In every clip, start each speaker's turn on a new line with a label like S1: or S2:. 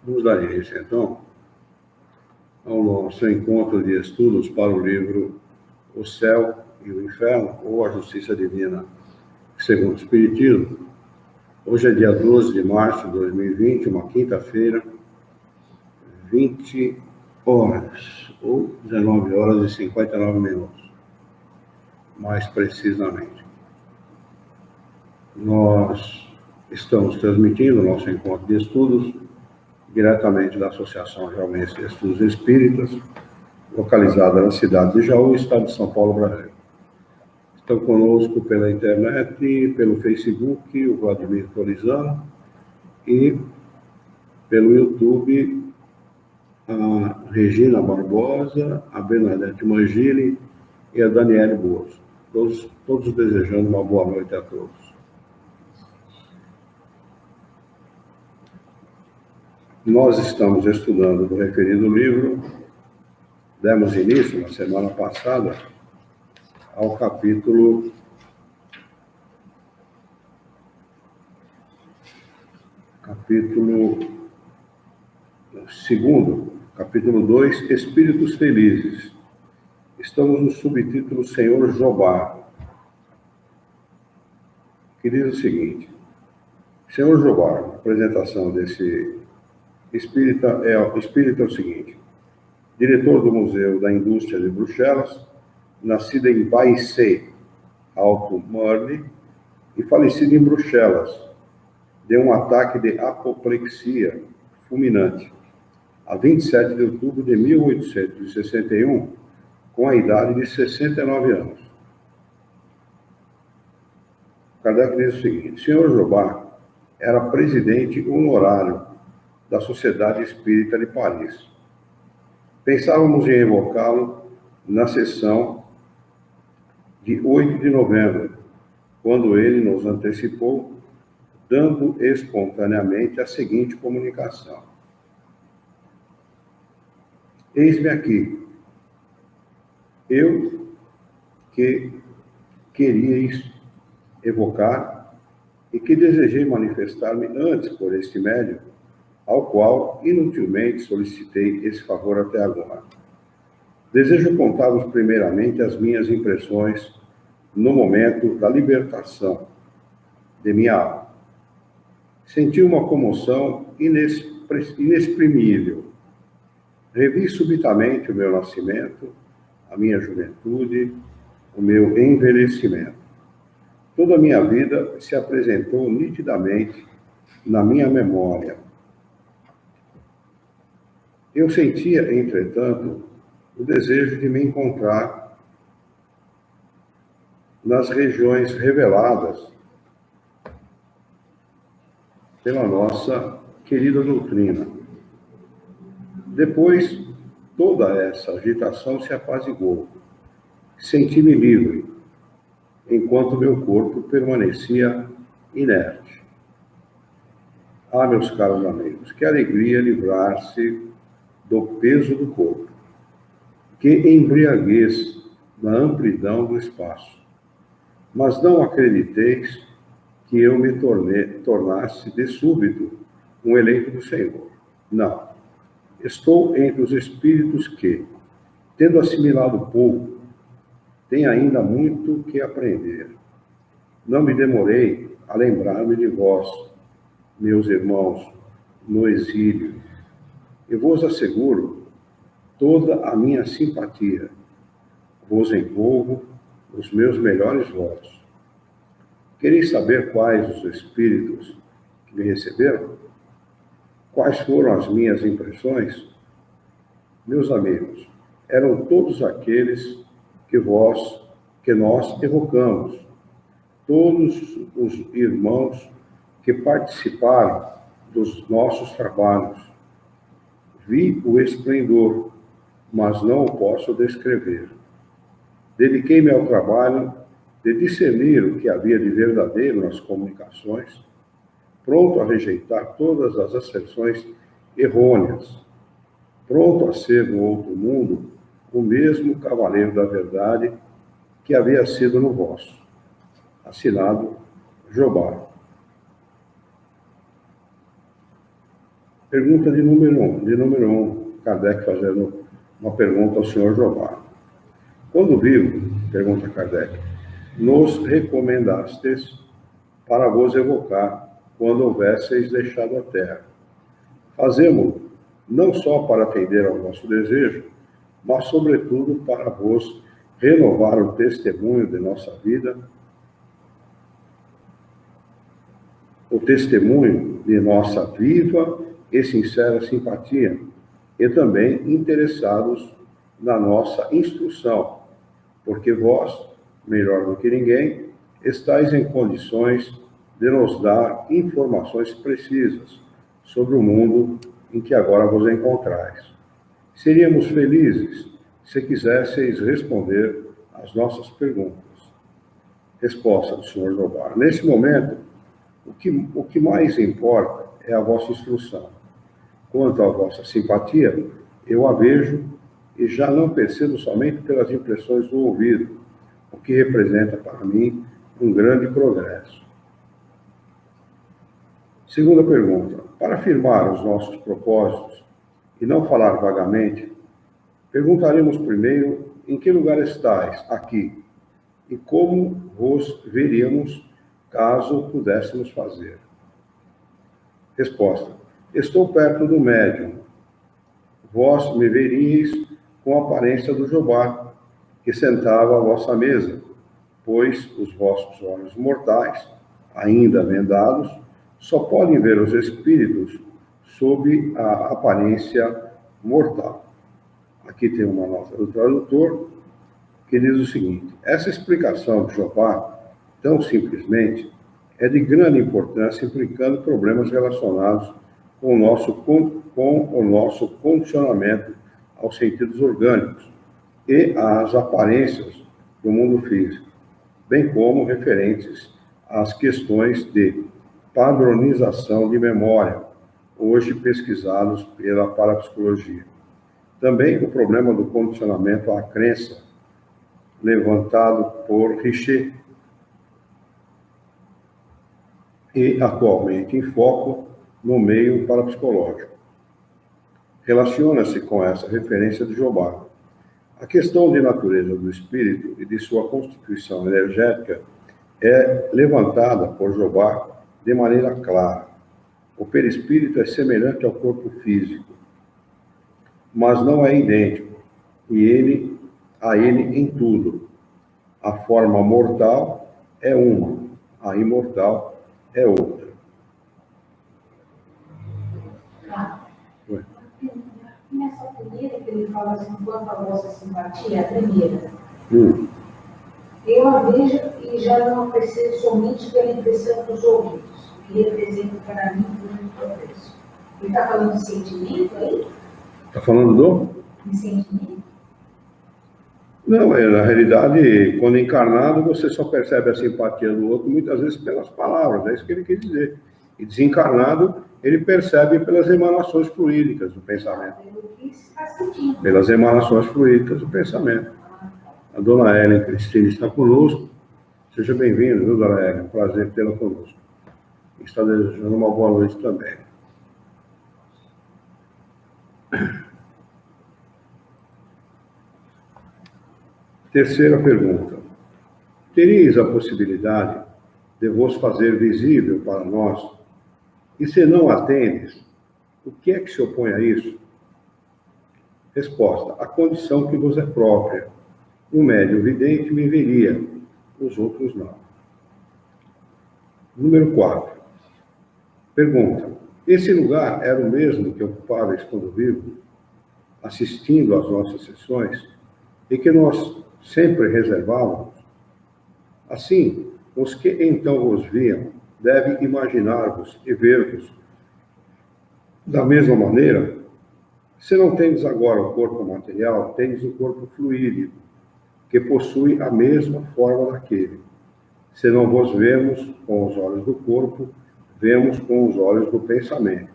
S1: Vamos dar início, então, ao nosso encontro de estudos para o livro O Céu e o Inferno, ou a Justiça Divina, segundo o Espiritismo. Hoje é dia 12 de março de 2020, uma quinta-feira, 20 horas, ou 19 horas e 59 minutos, mais precisamente. Nós estamos transmitindo o nosso encontro de estudos diretamente da Associação Jaumense de Estudos Espíritas, localizada na cidade de Jaú, estado de São Paulo, Brasil. Estão conosco pela internet, pelo Facebook, o Vladimir Torizano, e pelo YouTube, a Regina Barbosa, a Bernadette Mangini e a Daniele Boas. Todos desejando uma boa noite a todos. Nós estamos estudando do referido livro, demos início na semana passada ao capítulo 2, capítulo 2, Espíritos Felizes. Estamos no subtítulo Senhor Jobá, que diz o seguinte: Senhor Jobá, a apresentação desse espírito é o seguinte: diretor do Museu da Indústria de Bruxelas, nascido em Baissé, Alto Marne, e falecido em Bruxelas, de um ataque de apoplexia fulminante, a 27 de outubro de 1861, com a idade de 69 anos. Kardec diz o seguinte: Senhor Jobá era presidente honorário da Sociedade Espírita de Paris. Pensávamos em evocá-lo na sessão de 8 de novembro, quando ele nos antecipou, dando espontaneamente a seguinte comunicação: eis-me aqui, eu que queríeis evocar e que desejei manifestar-me antes por este médium, ao qual inutilmente solicitei esse favor até agora. Desejo contar-vos primeiramente as minhas impressões no momento da libertação de minha alma. Senti uma comoção inexprimível. Revi subitamente o meu nascimento, a minha juventude, o meu envelhecimento. Toda a minha vida se apresentou nitidamente na minha memória. Eu sentia, entretanto, o desejo de me encontrar nas regiões reveladas pela nossa querida doutrina. Depois, toda essa agitação se apaziguou. Senti-me livre, enquanto meu corpo permanecia inerte. Ah, meus caros amigos, que alegria livrar-se do peso do corpo. Que embriaguez na amplidão do espaço. Mas não acrediteis que eu me tornasse de súbito um eleito do Senhor. Não. Estou entre os espíritos que, tendo assimilado pouco, têm ainda muito que aprender. Não me demorei a lembrar-me de vós, meus irmãos, no exílio. E vos asseguro toda a minha simpatia. Vos envolvo os meus melhores votos. Quereis saber quais os espíritos que me receberam? Quais foram as minhas impressões? Meus amigos, eram todos aqueles que nós evocamos, todos os irmãos que participaram dos nossos trabalhos. Vi o esplendor, mas não o posso descrever. Dediquei-me ao trabalho de discernir o que havia de verdadeiro nas comunicações, pronto a rejeitar todas as asserções errôneas, pronto a ser no outro mundo o mesmo cavaleiro da verdade que havia sido no vosso. Assinado Jobá. Pergunta de número 1, Kardec fazendo uma pergunta ao senhor Jobá. Quando vivo, pergunta Kardec, nos recomendastes para vos evocar quando houvesseis deixado a terra. Fazemo-lo não só para atender ao vosso desejo, mas sobretudo para vos renovar o testemunho de nossa vida, o testemunho de nossa viva e sincera simpatia, e também interessados na nossa instrução, porque vós, melhor do que ninguém, estáis em condições de nos dar informações precisas sobre o mundo em que agora vos encontrais. Seríamos felizes se quisesseis responder às nossas perguntas. Resposta do Sr. Jobá. Nesse momento, o que mais importa é a vossa instrução. Quanto à vossa simpatia, eu a vejo e já não percebo somente pelas impressões do ouvido, o que representa para mim um grande progresso. Segunda pergunta. Para afirmar os nossos propósitos e não falar vagamente, perguntaremos primeiro em que lugar estáis aqui e como vos veríamos caso pudéssemos fazer. Resposta. Estou perto do médium. Vós me veríeis com a aparência do Jobá, que sentava à vossa mesa, pois os vossos olhos mortais, ainda vendados, só podem ver os espíritos sob a aparência mortal. Aqui tem uma nota do tradutor que diz o seguinte: essa explicação de Jobá, tão simplesmente, é de grande importância, implicando problemas relacionados com o nosso condicionamento aos sentidos orgânicos e às aparências do mundo físico, bem como referentes às questões de padronização de memória, hoje pesquisados pela parapsicologia. Também o problema do condicionamento à crença, levantado por Richer, e atualmente em foco no meio parapsicológico. Relaciona-se com essa referência de Jobá. A questão de natureza do espírito e de sua constituição energética é levantada por Jobá de maneira clara. O perispírito é semelhante ao corpo físico, mas não é idêntico, e a ele em tudo. A forma mortal é uma, a imortal é outra.
S2: Nessa primeira que ele fala assim, quanto à vossa simpatia, a primeira. Eu a vejo e já não a percebo somente pela impressão dos ouvidos, que representa para mim um progresso. Ele está falando de sentimento aí?
S1: Está falando do?
S2: De sentimento?
S1: Não, na realidade, quando encarnado, você só percebe a simpatia do outro, muitas vezes pelas palavras, é isso que ele quer dizer. E desencarnado, ele percebe pelas emanações fluídicas do pensamento. Pelas emanações fluídicas do pensamento. A dona Helen Cristina está conosco. Seja bem-vinda, viu, dona Helen? É um prazer tê-la conosco. Está desejando uma boa noite também. Terceira pergunta. Teríeis a possibilidade de vos fazer visível para nós? E se não atendes, o que é que se opõe a isso? Resposta. A condição que vos é própria. O médium vidente me veria, os outros não. Número 4. Pergunta. Esse lugar era o mesmo que ocupáveis quando vivo, assistindo às nossas sessões, e que nós sempre reservávamos? Assim, os que então vos viam devem imaginar-vos e ver-vos da mesma maneira. Se não tendes agora o corpo material, tendes o corpo fluídico, que possui a mesma forma daquele. Se não vos vemos com os olhos do corpo, vemos com os olhos do pensamento.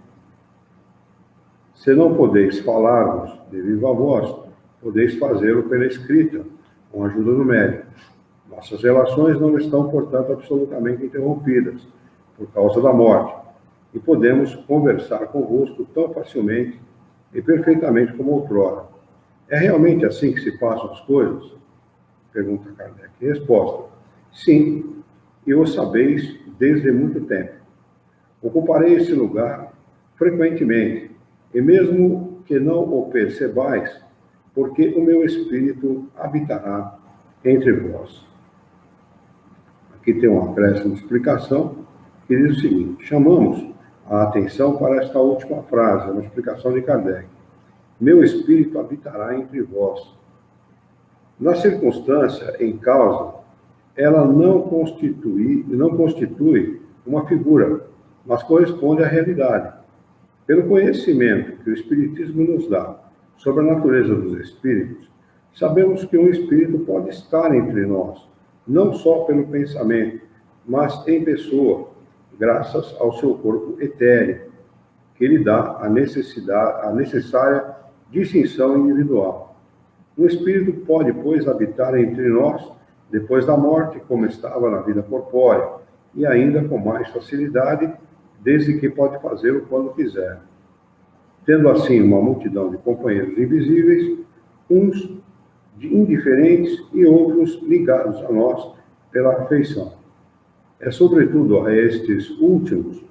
S1: Se não podeis falar-vos de viva voz, podeis fazê-lo pela escrita, com a ajuda do médium. Nossas relações não estão, portanto, absolutamente interrompidas, por causa da morte. e podemos conversar convosco tão facilmente e perfeitamente como outrora. É realmente assim que se passam as coisas? Pergunta Kardec. Resposta: sim, e o sabeis desde muito tempo. Ocuparei esse lugar frequentemente, e mesmo que não o percebais, porque o meu espírito habitará entre vós. Aqui tem uma acréscimo de explicação, que diz o seguinte: chamamos a atenção para esta última frase, uma explicação de Kardec. Meu espírito habitará entre vós. Na circunstância em causa, ela não constitui uma figura, mas corresponde à realidade. Pelo conhecimento que o Espiritismo nos dá sobre a natureza dos espíritos, sabemos que um espírito pode estar entre nós, não só pelo pensamento, mas em pessoa, graças ao seu corpo etéreo, que lhe dá a necessária distinção individual. O espírito pode, pois, habitar entre nós depois da morte, como estava na vida corpórea, e ainda com mais facilidade, desde que pode fazê-lo quando quiser. Tendo assim uma multidão de companheiros invisíveis, uns indiferentes e outros ligados a nós pela afeição. É sobretudo a estes últimos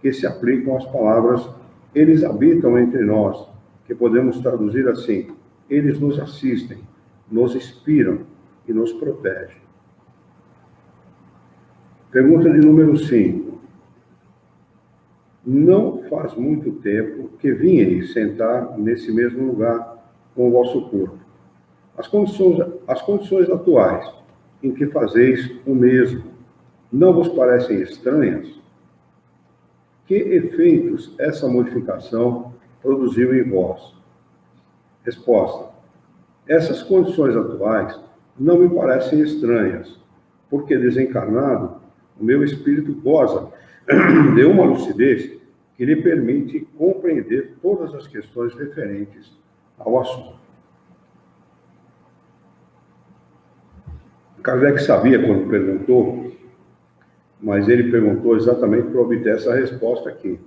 S1: que se aplicam as palavras eles habitam entre nós, que podemos traduzir assim: eles nos assistem, nos inspiram e nos protegem. Pergunta de número 5. Não faz muito tempo que vinhais sentar nesse mesmo lugar com o vosso corpo. As condições atuais em que fazeis o mesmo não vos parecem estranhas? Que efeitos essa modificação produziu em vós? Resposta: essas condições atuais não me parecem estranhas, porque desencarnado, o meu espírito goza de uma lucidez que lhe permite compreender todas as questões referentes ao assunto. Kardec sabia quando perguntou, mas ele perguntou exatamente para obter essa resposta aqui.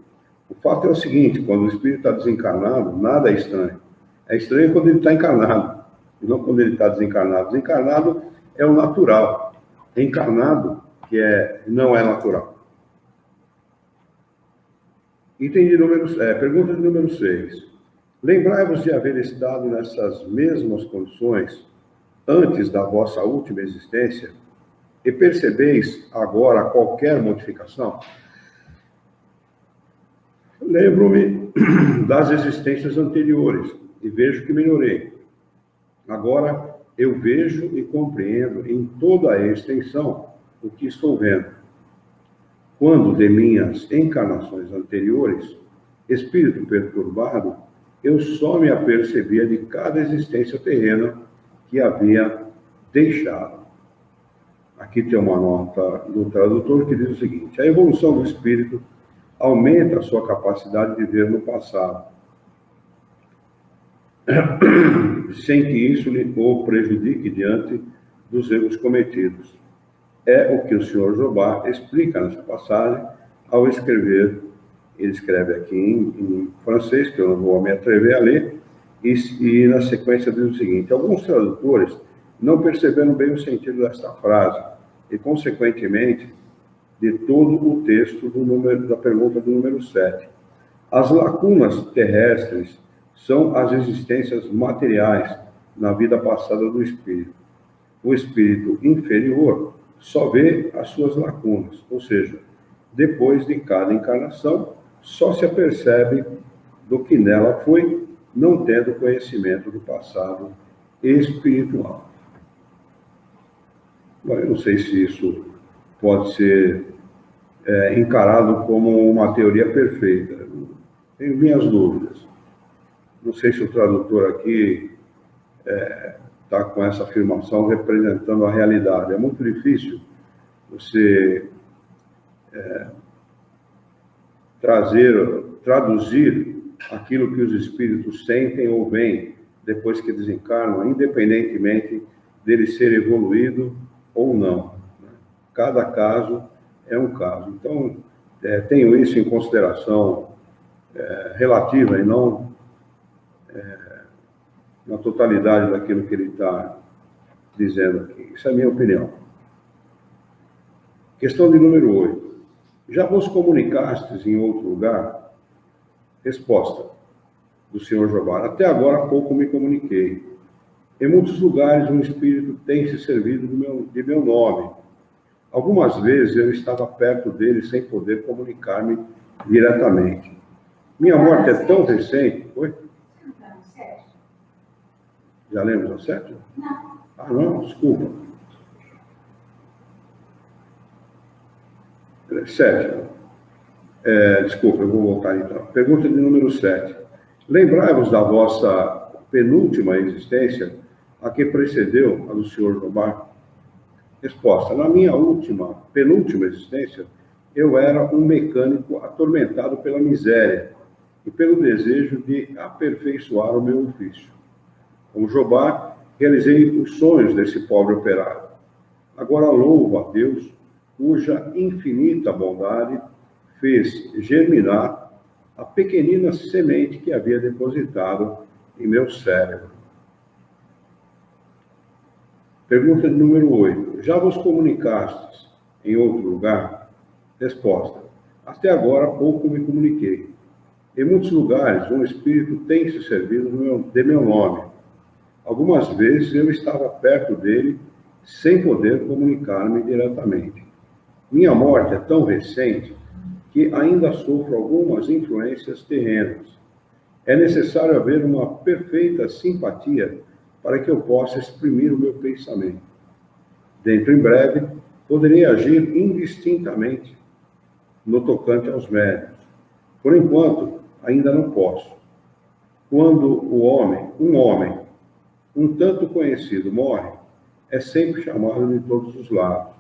S1: O fato é o seguinte: quando o espírito está desencarnado, nada é estranho. É estranho quando ele está encarnado, e não quando ele está desencarnado. Desencarnado é o natural. Encarnado, que não é natural. Pergunta de número 6. Lembrai-vos de haver estado nessas mesmas condições antes da vossa última existência e percebeis agora qualquer modificação? Lembro-me das existências anteriores e vejo que melhorei. Agora eu vejo e compreendo em toda a extensão o que estou vendo. Quando de minhas encarnações anteriores, espírito perturbado, eu só me apercebia de cada existência terrena que havia deixado. Aqui tem uma nota do tradutor que diz o seguinte: a evolução do espírito aumenta a sua capacidade de ver no passado, sem que isso lhe o prejudique diante dos erros cometidos. É o que o Sr. Jobá explica nessa passagem ao escrever. Ele escreve aqui em francês, que eu não vou me atrever a ler, e na sequência diz o seguinte: alguns tradutores não perceberam bem o sentido desta frase e, consequentemente, de todo o texto da pergunta do número 7. As lacunas terrestres são as existências materiais na vida passada do espírito. O espírito inferior só vê as suas lacunas, ou seja, depois de cada encarnação, só se apercebe do que nela foi, não tendo conhecimento do passado espiritual. Bom, eu não sei se isso pode ser encarado como uma teoria perfeita. Tenho minhas dúvidas. Não sei se o tradutor aqui está com essa afirmação representando a realidade. É muito difícil você traduzir aquilo que os espíritos sentem ou veem depois que desencarnam, independentemente dele ser evoluído ou não. Cada caso é um caso. Então, tenho isso em consideração relativa e não na totalidade daquilo que ele está dizendo aqui. Isso é a minha opinião. Questão de número 8. Já vos comunicastes em outro lugar? Resposta do senhor Jobá. Até agora há pouco me comuniquei. Em muitos lugares um espírito tem se servido de meu nome. Algumas vezes eu estava perto dele sem poder comunicar-me diretamente. Minha morte é tão recente... Oi? Já lemos a 7?
S2: Não.
S1: Ah, não? Desculpa. 7. Desculpa, eu vou voltar então. Pergunta de número 7. Lembrai-vos da vossa penúltima existência, a que precedeu a do senhor Jobá? Resposta. Na minha penúltima existência, eu era um mecânico atormentado pela miséria e pelo desejo de aperfeiçoar o meu ofício. Como Jobá, realizei os sonhos desse pobre operário. Agora louvo a Deus, cuja infinita bondade fez germinar a pequenina semente que havia depositado em meu cérebro. Pergunta de número 8. Já vos comunicastes em outro lugar? Resposta. Até agora pouco me comuniquei. Em muitos lugares um espírito tem se servido de meu nome. Algumas vezes eu estava perto dele sem poder comunicar-me diretamente. Minha morte é tão recente que ainda sofro algumas influências terrenas. É necessário haver uma perfeita simpatia para que eu possa exprimir o meu pensamento. Dentro em breve, poderei agir indistintamente no tocante aos médios. Por enquanto, ainda não posso. Quando um homem, um tanto conhecido, morre, é sempre chamado de todos os lados.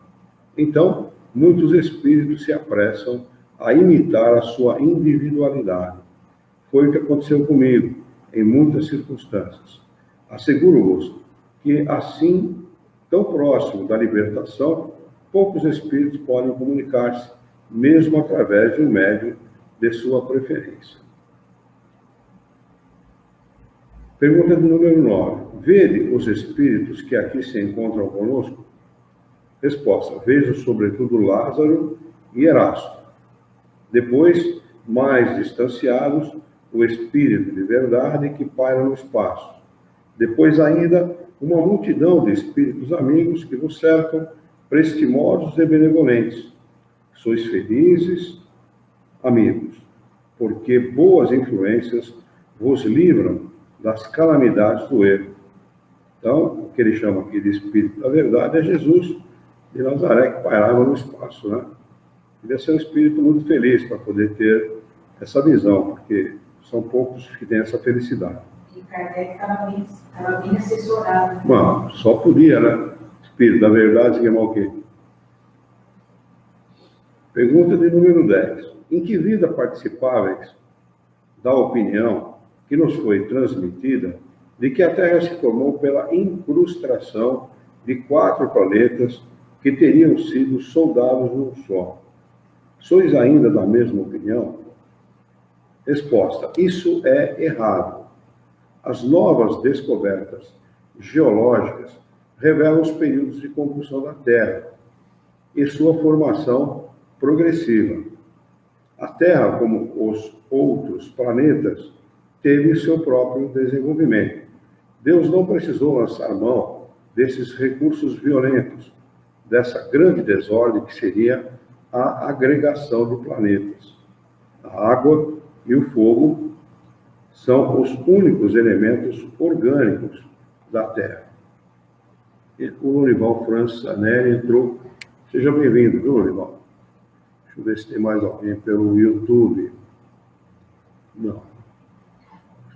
S1: Então, muitos espíritos se apressam a imitar a sua individualidade. Foi o que aconteceu comigo, em muitas circunstâncias. Asseguro-vos que, assim, tão próximo da libertação, poucos espíritos podem comunicar-se, mesmo através de um médium de sua preferência. Pergunta de número 9. Vede os espíritos que aqui se encontram conosco? Resposta. Vejo sobretudo Lázaro e Erasto. Depois, mais distanciados, o espírito de verdade que paira no espaço. Depois ainda, uma multidão de espíritos amigos que vos cercam, prestimosos e benevolentes. Sois felizes, amigos, porque boas influências vos livram das calamidades do erro. Então, o que ele chama aqui de espírito da verdade é Jesus de Nazaré, que pairava no espaço, né? Devia ser um espírito muito feliz para poder ter essa visão, porque são poucos que têm essa felicidade.
S2: E Kardec estava bem assessorado.
S1: Bom, só podia, né? Espírito da verdade, que é mal o quê? Pergunta de número 10. Em que vida participáveis da opinião que nos foi transmitida de que a Terra se formou pela incrustação de 4 planetas que teriam sido soldados no Sol? Sois ainda da mesma opinião? Resposta. Isso é errado. As novas descobertas geológicas revelam os períodos de combustão da Terra e sua formação progressiva. A Terra, como os outros planetas, teve seu próprio desenvolvimento. Deus não precisou lançar mão desses recursos violentos, dessa grande desordem que seria a agregação de planetas. A água e o fogo são os únicos elementos orgânicos da Terra. E o Lorival Francis Anelli entrou. Seja bem-vindo, viu, Lorival? Deixa eu ver se tem mais alguém pelo YouTube. Não.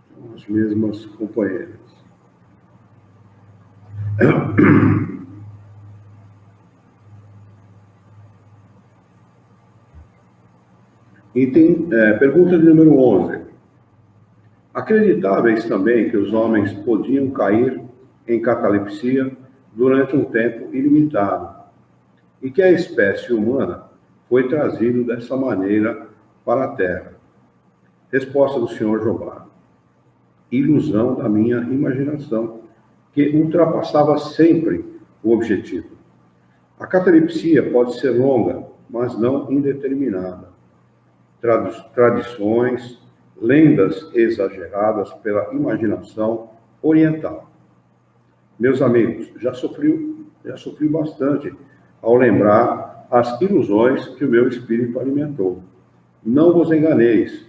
S1: São as mesmas companheiras. Pergunta de número 11. Acreditáveis também que os homens podiam cair em catalepsia durante um tempo ilimitado e que a espécie humana foi trazido dessa maneira para a Terra? Resposta do Sr. Jobá: ilusão da minha imaginação, que ultrapassava sempre o objetivo. A catalepsia pode ser longa, mas não indeterminada. Tradições, lendas exageradas pela imaginação oriental. Meus amigos, já sofri bastante ao lembrar as ilusões que o meu espírito alimentou. Não vos enganeis.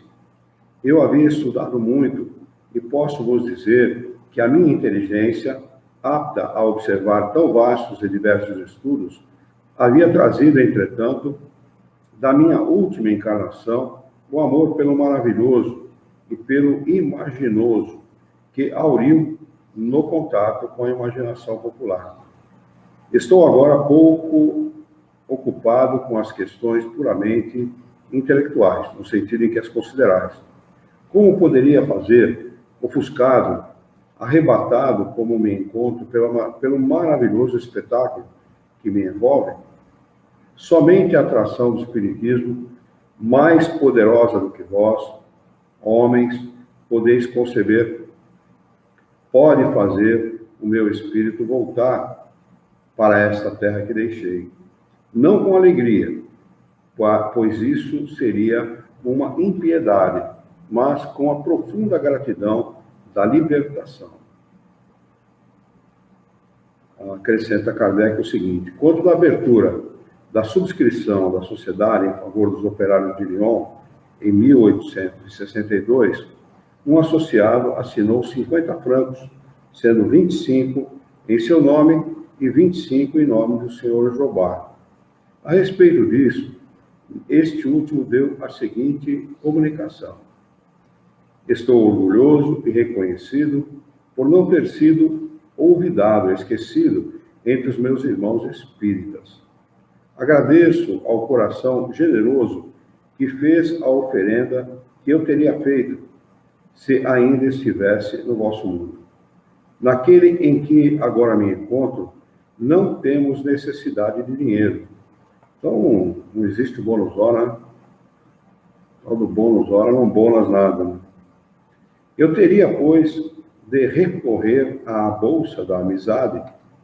S1: Eu havia estudado muito e posso vos dizer que a minha inteligência, apta a observar tão vastos e diversos estudos, havia trazido, entretanto, da minha última encarnação, o amor pelo maravilhoso e pelo imaginoso, que auriu no contato com a imaginação popular. Estou agora pouco ocupado com as questões puramente intelectuais, no sentido em que as considerais. Como poderia fazer, ofuscado, arrebatado como me encontro pelo maravilhoso espetáculo que me envolve? Somente a atração do Espiritismo, mais poderosa do que vós, homens, podeis conceber, pode fazer o meu espírito voltar para esta terra que deixei. Não com alegria, pois isso seria uma impiedade, mas com a profunda gratidão da libertação. Acrescenta Kardec o seguinte: quanto da abertura da subscrição da sociedade em favor dos operários de Lyon, em 1862, um associado assinou 50 francos, sendo 25 em seu nome e 25 em nome do Sr. Jobá. A respeito disso, este último deu a seguinte comunicação: estou orgulhoso e reconhecido por não ter sido olvidado, esquecido entre os meus irmãos espíritas. Agradeço ao coração generoso que fez a oferenda que eu teria feito se ainda estivesse no vosso mundo. Naquele em que agora me encontro, não temos necessidade de dinheiro. Então, não existe bônus hora. Tal do bônus hora não bônus nada. Né? Eu teria, pois, de recorrer à bolsa da amizade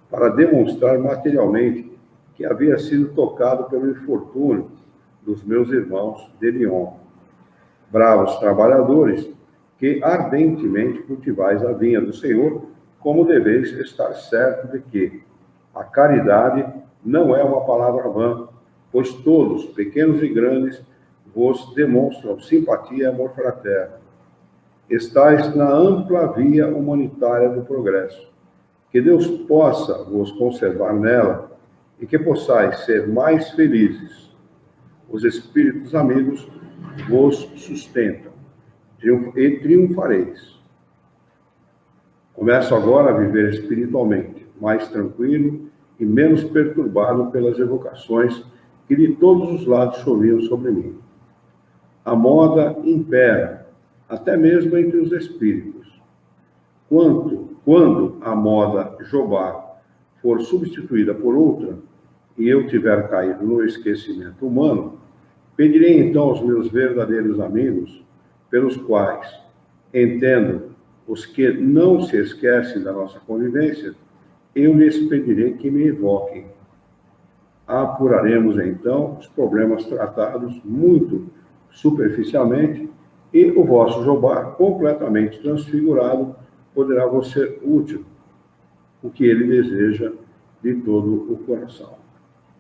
S1: para demonstrar materialmente que havia sido tocado pelo infortúnio dos meus irmãos de Lyon. Bravos trabalhadores, que ardentemente cultivais a vinha do Senhor, como deveis estar certo de que a caridade não é uma palavra vã, pois todos, pequenos e grandes, vos demonstram simpatia e amor fraterno. Estais na ampla via humanitária do progresso. Que Deus possa vos conservar nela e que possais ser mais felizes. Os espíritos amigos vos sustentam e triunfareis. Começo agora a viver espiritualmente, mais tranquilo e menos perturbado pelas evocações que de todos os lados choviam sobre mim. A moda impera, até mesmo entre os espíritos. Quando a moda Jobá for substituída por outra, e eu tiver caído no esquecimento humano, pedirei então aos meus verdadeiros amigos, pelos quais entendo os que não se esquecem da nossa convivência, eu lhes pedirei que me evoquem. Apuraremos então os problemas tratados muito superficialmente e o vosso Jobá, completamente transfigurado, poderá vos ser útil, o que ele deseja de todo o coração.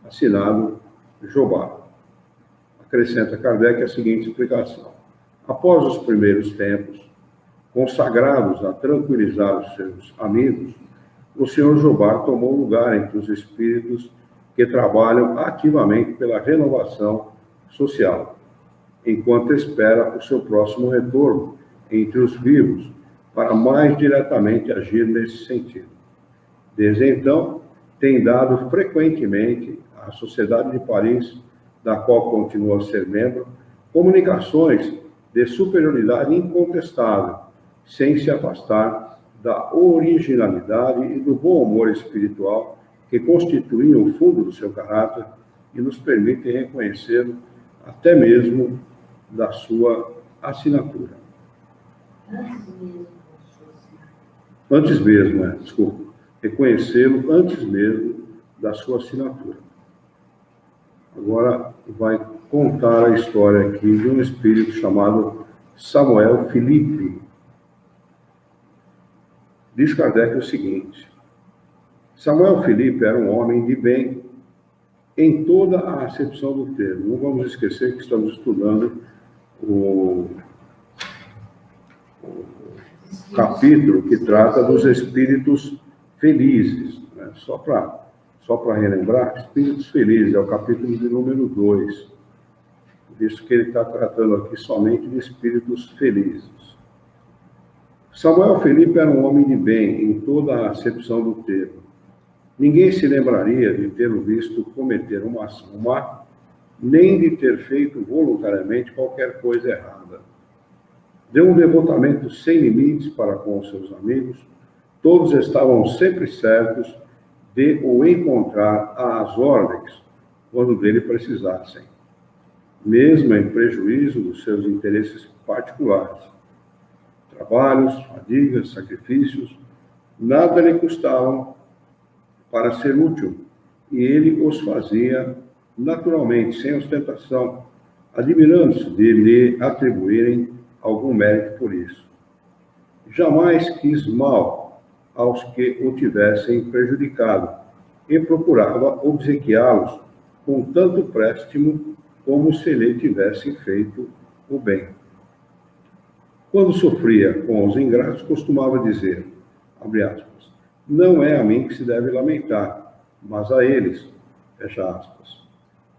S1: Assinado Jobá. Acrescenta Kardec a seguinte explicação: após os primeiros tempos, consagrados a tranquilizar os seus amigos, o Sr. Jobá tomou lugar entre os espíritos que trabalham ativamente pela renovação social, enquanto espera o seu próximo retorno entre os vivos, para mais diretamente agir nesse sentido. Desde então, tem dado frequentemente à Sociedade de Paris, da qual continua a ser membro, comunicações de superioridade incontestável, sem se afastar da originalidade e do bom humor espiritual que constituíam o fundo do seu caráter e nos permitem reconhecê-lo até mesmo da sua assinatura. Antes mesmo, desculpa. Reconhecê-lo antes mesmo da sua assinatura. Agora vai contar a história aqui de um espírito chamado Samuel Felipe. Diz Kardec o seguinte: Samuel Felipe era um homem de bem em toda a acepção do termo. Não vamos esquecer que estamos estudando o capítulo que trata dos espíritos felizes. Né? Só para relembrar, espíritos felizes, é o capítulo de número 2. Por isso que ele está tratando aqui somente de espíritos felizes. Samuel Felipe era um homem de bem em toda a acepção do termo. Ninguém se lembraria de tê-lo visto cometer uma ação má, nem de ter feito voluntariamente qualquer coisa errada. Deu um devotamento sem limites para com os seus amigos. Todos estavam sempre certos de o encontrar às ordens quando dele precisassem, mesmo em prejuízo dos seus interesses particulares. Trabalhos, fadigas, sacrifícios, nada lhe custavam para ser útil, e ele os fazia naturalmente, sem ostentação, admirando-se de lhe atribuírem algum mérito por isso. Jamais quis mal aos que o tivessem prejudicado e procurava obsequiá-los com tanto préstimo como se lhe tivessem feito o bem. Quando sofria com os ingratos, costumava dizer, abre aspas, não é a mim que se deve lamentar, mas a eles, fecha aspas.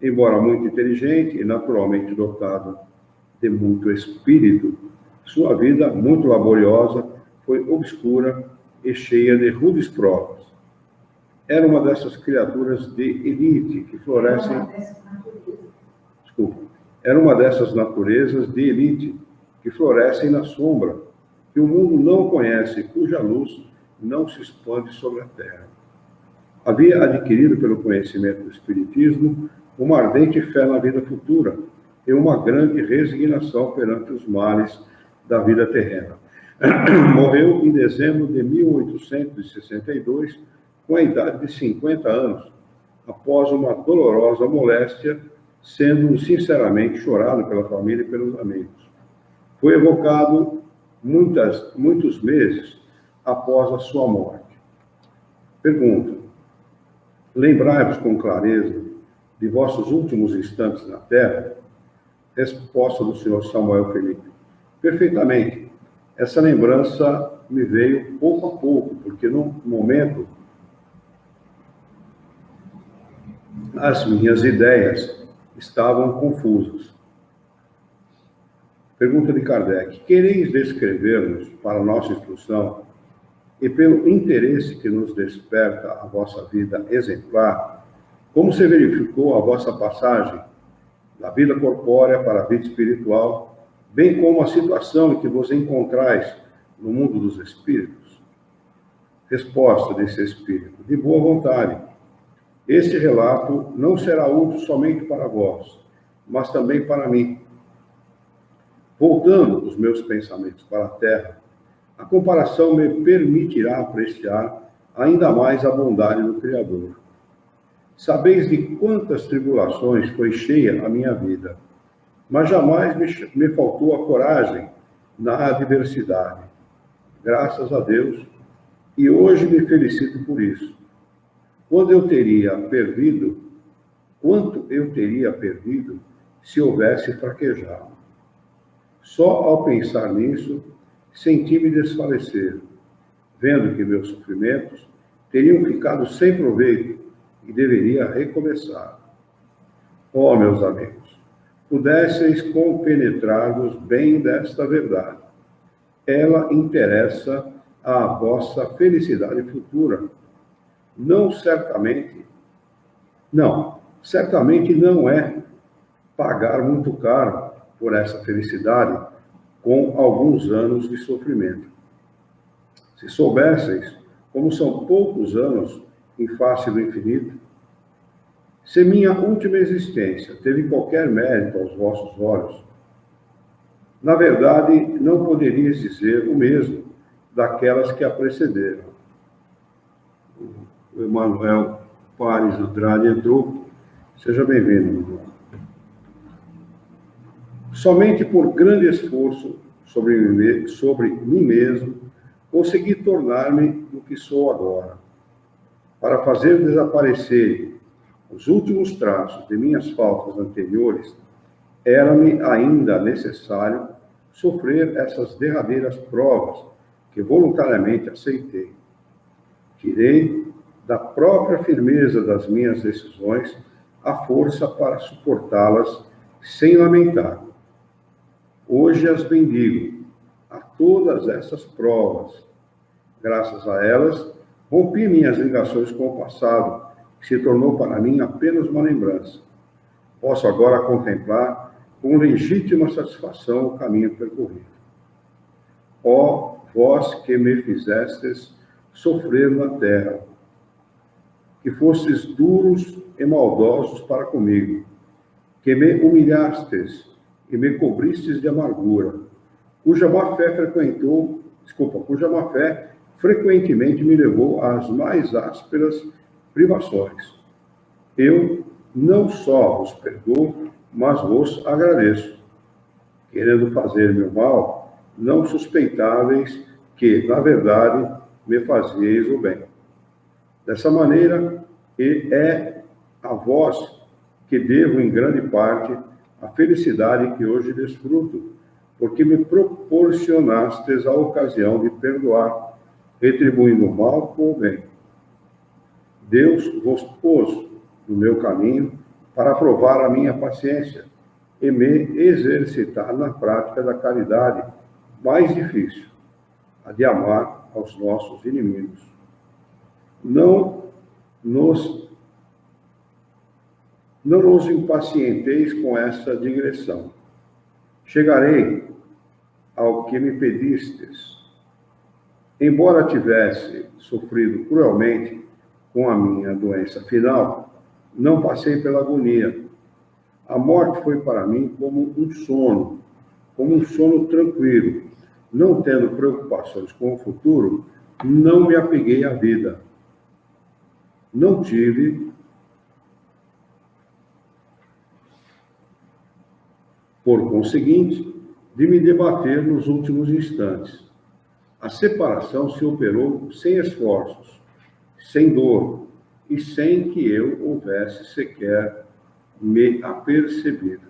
S1: Embora muito inteligente e naturalmente dotado de muito espírito, sua vida, muito laboriosa, foi obscura e cheia de rudes provas. Era uma dessas criaturas de elite que florescem... Era uma dessas naturezas de elite que florescem na sombra, que o mundo não conhece, cuja luz não se expande sobre a terra. Havia adquirido pelo conhecimento do Espiritismo uma ardente fé na vida futura e uma grande resignação perante os males da vida terrena. Morreu em dezembro de 1862, com a idade de 50 anos, após uma dolorosa moléstia, sendo sinceramente chorado pela família e pelos amigos. Foi evocado muitos meses após a sua morte. Pergunta: lembrai-vos com clareza de vossos últimos instantes na terra? Resposta do senhor Samuel Felipe: perfeitamente. Essa lembrança me veio pouco a pouco, porque no momento as minhas ideias estavam confusas. Pergunta de Kardec: quereis descrever-nos, para nossa instrução, e pelo interesse que nos desperta a vossa vida exemplar, como se verificou a vossa passagem da vida corpórea para a vida espiritual, bem como a situação em que vos encontrais no mundo dos espíritos? Resposta desse espírito: de boa vontade. Este relato não será útil somente para vós, mas também para mim. Voltando os meus pensamentos para a terra, a comparação me permitirá apreciar ainda mais a bondade do Criador. Sabeis de quantas tribulações foi cheia a minha vida, mas jamais me faltou a coragem na adversidade. Graças a Deus, e hoje me felicito por isso. Quanto eu teria perdido se houvesse fraquejado. Só ao pensar nisso, senti-me desfalecer, vendo que meus sofrimentos teriam ficado sem proveito e deveria recomeçar. Ó, meus amigos, pudesseis compenetrar-vos bem desta verdade. Ela interessa à vossa felicidade futura. Certamente não é pagar muito caro por essa felicidade com alguns anos de sofrimento. Se soubesseis como são poucos anos em face do infinito, Se minha última existência teve qualquer mérito aos vossos olhos, na verdade, não poderias dizer o mesmo daquelas que a precederam. O Emanuel Pares Andrade entrou. Seja bem-vindo, irmão. Somente por grande esforço sobre mim mesmo, consegui tornar-me o que sou agora. Para fazer desaparecer os últimos traços de minhas faltas anteriores, era-me ainda necessário sofrer essas derradeiras provas que voluntariamente aceitei. Tirei da própria firmeza das minhas decisões a força para suportá-las sem lamentar. Hoje as bendigo a todas essas provas. Graças a elas, rompi minhas ligações com o passado, que se tornou para mim apenas uma lembrança. Posso agora contemplar com legítima satisfação o caminho percorrido. Ó vós que me fizestes sofrer na terra, que fostes duros e maldosos para comigo, que me humilhastes e me cobristes de amargura, cuja má fé frequentemente me levou às mais ásperas privações. Eu não só vos perdoo, mas vos agradeço, querendo fazer-me o mal, não suspeitáveis que, na verdade, me fazieis o bem. Dessa maneira, é a vós que devo, em grande parte, a felicidade que hoje desfruto, porque me proporcionastes a ocasião de perdoar, retribuindo o mal com o bem. Deus vos pôs no meu caminho para provar a minha paciência e me exercitar na prática da caridade mais difícil, a de amar aos nossos inimigos. Não nos impacienteis com essa digressão. Chegarei ao que me pedistes. Embora tivesse sofrido cruelmente com a minha doença final, não passei pela agonia. A morte foi para mim como um sono tranquilo. Não tendo preocupações com o futuro, não me apeguei à vida. Não tive, por conseguinte, de me debater nos últimos instantes. A separação se operou sem esforços, sem dor e sem que eu houvesse sequer me apercebido.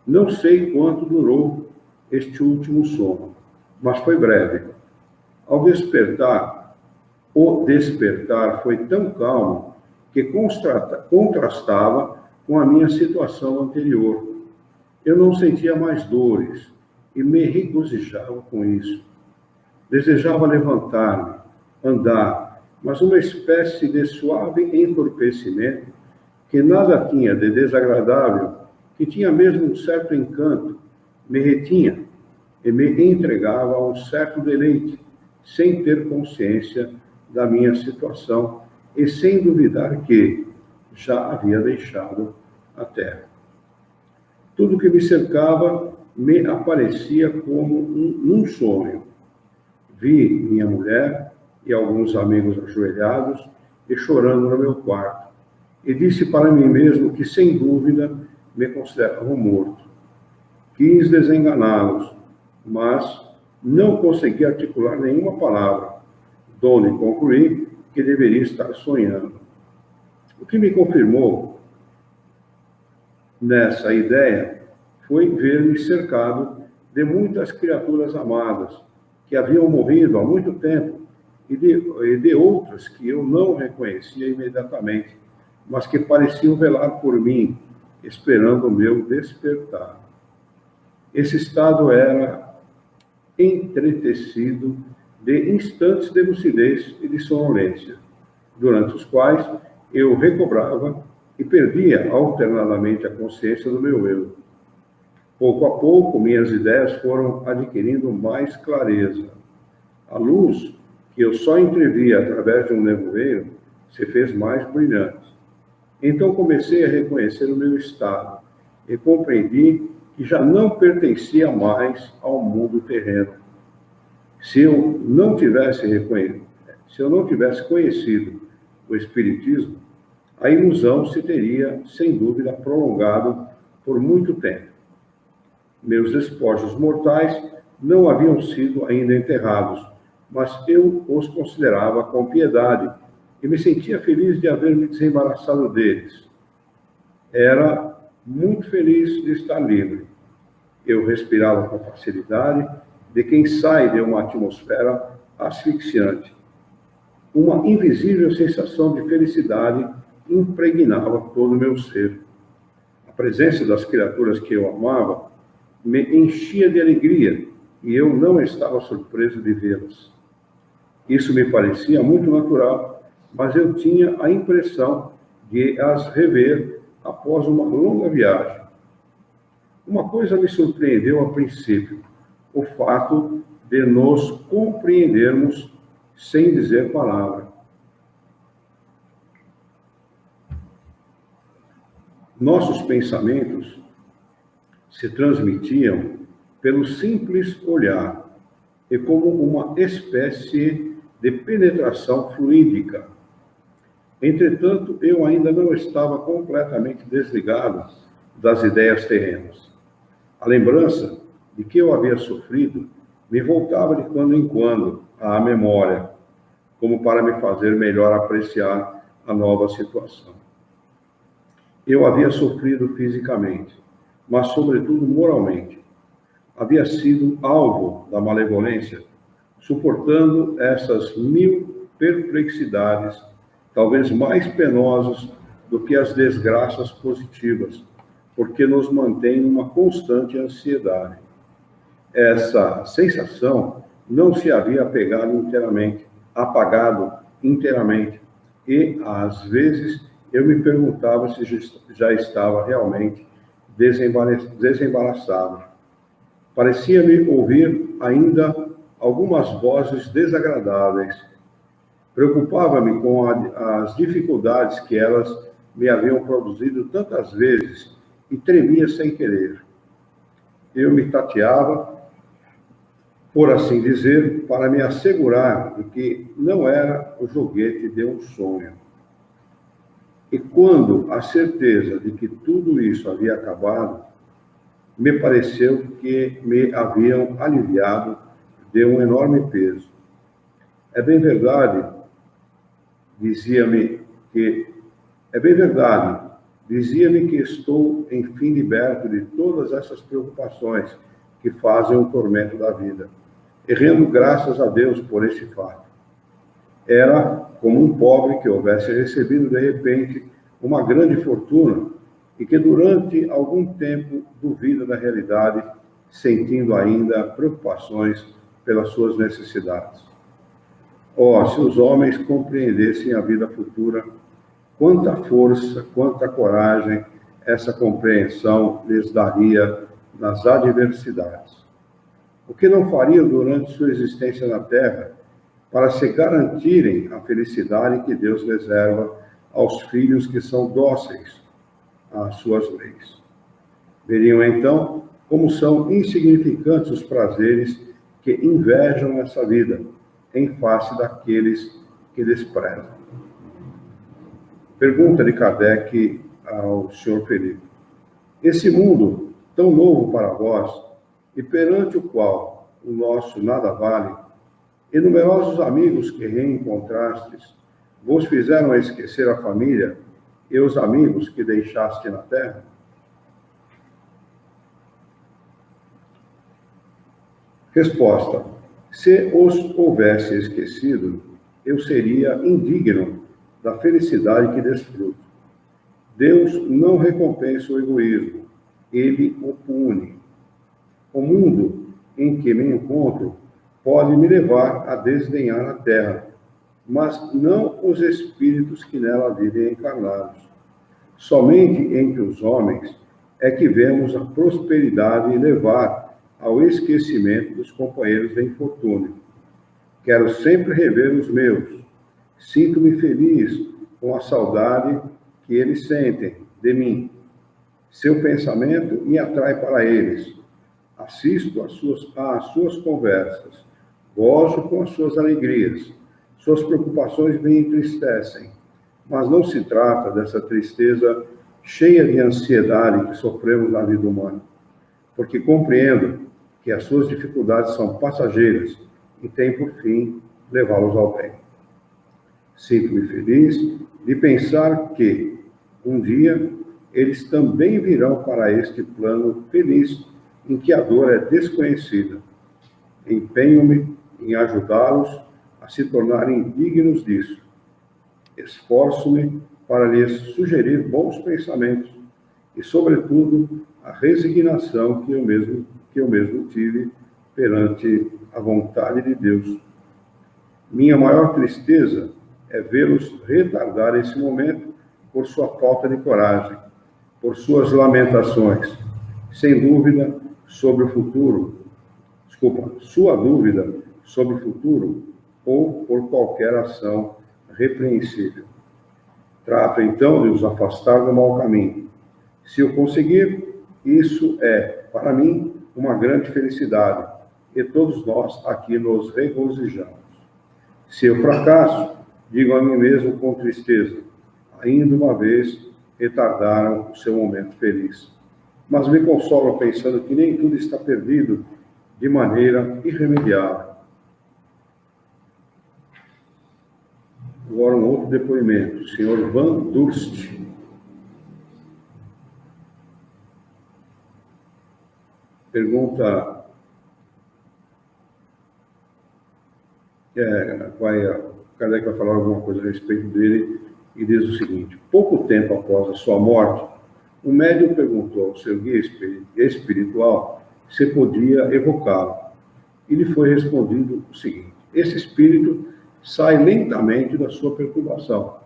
S1: Não sei quanto durou este último sono, mas foi breve. Ao despertar, o despertar foi tão calmo que contrastava com a minha situação anterior. Eu não sentia mais dores e me regozijava com isso. Desejava levantar-me, andar, mas uma espécie de suave entorpecimento que nada tinha de desagradável, que tinha mesmo um certo encanto, me retinha e me entregava a um certo deleite, sem ter consciência da minha situação e sem duvidar que já havia deixado a terra. Tudo que me cercava me aparecia como num sonho. Vi minha mulher e alguns amigos ajoelhados e chorando no meu quarto, e disse para mim mesmo que, sem dúvida, me consideravam morto. Quis desenganá-los, mas não consegui articular nenhuma palavra, donde concluí que deveria estar sonhando. O que me confirmou nessa ideia foi ver-me cercado de muitas criaturas amadas, que haviam morrido há muito tempo, e de outras que eu não reconhecia imediatamente, mas que pareciam velar por mim, esperando o meu despertar. Esse estado era entretecido de instantes de lucidez e de sonolência, durante os quais eu recobrava e perdia alternadamente a consciência do meu eu. Pouco a pouco, minhas ideias foram adquirindo mais clareza. A luz, que eu só entrevia através de um nevoeiro, se fez mais brilhante. Então comecei a reconhecer o meu estado e compreendi que já não pertencia mais ao mundo terreno. Se eu não tivesse conhecido o Espiritismo, a ilusão se teria, sem dúvida, prolongado por muito tempo. Meus despojos mortais não haviam sido ainda enterrados, mas eu os considerava com piedade e me sentia feliz de haver me desembaraçado deles. Era muito feliz de estar livre. Eu respirava com facilidade de quem sai de uma atmosfera asfixiante. Uma invisível sensação de felicidade impregnava todo o meu ser. A presença das criaturas que eu amava me enchia de alegria e eu não estava surpreso de vê-las. Isso me parecia muito natural, mas eu tinha a impressão de as rever após uma longa viagem. Uma coisa me surpreendeu a princípio, o fato de nos compreendermos sem dizer palavra. Nossos pensamentos se transmitiam pelo simples olhar e como uma espécie de penetração fluídica. Entretanto, eu ainda não estava completamente desligado das ideias terrenas. A lembrança de que eu havia sofrido me voltava de quando em quando à memória, como para me fazer melhor apreciar a nova situação. Eu havia sofrido fisicamente, mas sobretudo moralmente. Havia sido alvo da malevolência, suportando essas 1000 perplexidades, talvez mais penosas do que as desgraças positivas, porque nos mantém numa constante ansiedade. Essa sensação não se havia apagado inteiramente, e, às vezes, eu me perguntava se já estava realmente desembaraçado. Parecia-me ouvir ainda algumas vozes desagradáveis. Preocupava-me com as dificuldades que elas me haviam produzido tantas vezes e tremia sem querer. Eu me tateava, por assim dizer, para me assegurar de que não era o joguete de um sonho. E quando a certeza de que tudo isso havia acabado, me pareceu que me haviam aliviado de um enorme peso. É bem verdade, dizia-me que estou, enfim, liberto de todas essas preocupações que fazem o tormento da vida, e rendo graças a Deus por esse fato. Era como um pobre que houvesse recebido, de repente, uma grande fortuna e que, durante algum tempo, duvida da realidade, sentindo ainda preocupações pelas suas necessidades. Oh, se os homens compreendessem a vida futura, quanta força, quanta coragem essa compreensão lhes daria nas adversidades. O que não fariam durante sua existência na Terra para se garantirem a felicidade que Deus reserva aos filhos que são dóceis às suas leis? Veriam, então, como são insignificantes os prazeres que invejam essa vida, em face daqueles que desprezam. Pergunta de Kardec ao Sr. Felipe: esse mundo tão novo para vós, e perante o qual o nosso nada vale, e numerosos amigos que reencontrastes, vos fizeram esquecer a família e os amigos que deixaste na terra? Resposta: se os houvesse esquecido, eu seria indigno da felicidade que desfruto. Deus não recompensa o egoísmo, ele o pune. O mundo em que me encontro pode me levar a desdenhar a terra, mas não os espíritos que nela vivem encarnados. Somente entre os homens é que vemos a prosperidade levar ao esquecimento dos companheiros de infortúnio. Quero sempre rever os meus. Sinto-me feliz com a saudade que eles sentem de mim, seu pensamento me atrai para eles. Assisto às suas conversas, gozo com as suas alegrias, suas preocupações me entristecem, mas não se trata dessa tristeza cheia de ansiedade que sofremos na vida humana, porque compreendo que as suas dificuldades são passageiras e têm por fim levá-los ao bem. Sinto-me feliz de pensar que, um dia, eles também virão para este plano feliz, em que a dor é desconhecida. Empenho-me em ajudá-los a se tornarem dignos disso. Esforço-me para lhes sugerir bons pensamentos e, sobretudo, a resignação que eu mesmo tive perante a vontade de Deus. Minha maior tristeza é vê-los retardar esse momento por sua falta de coragem, por suas lamentações, sem dúvida sobre o futuro, sua dúvida sobre o futuro ou por qualquer ação repreensível. Trato então de os afastar do mau caminho. Se eu conseguir, isso é, para mim, uma grande felicidade, e todos nós aqui nos regozijamos. Se eu fracasso, digo a mim mesmo com tristeza, ainda uma vez retardaram o seu momento feliz. Mas me consolo pensando que nem tudo está perdido de maneira irremediável. Agora um outro depoimento. O senhor Van Durst. Pergunta... Kardec vai falar alguma coisa a respeito dele e diz o seguinte: pouco tempo após a sua morte, o médium perguntou ao seu guia espiritual se podia evocá-lo. E lhe foi respondido o seguinte: esse espírito sai lentamente da sua perturbação.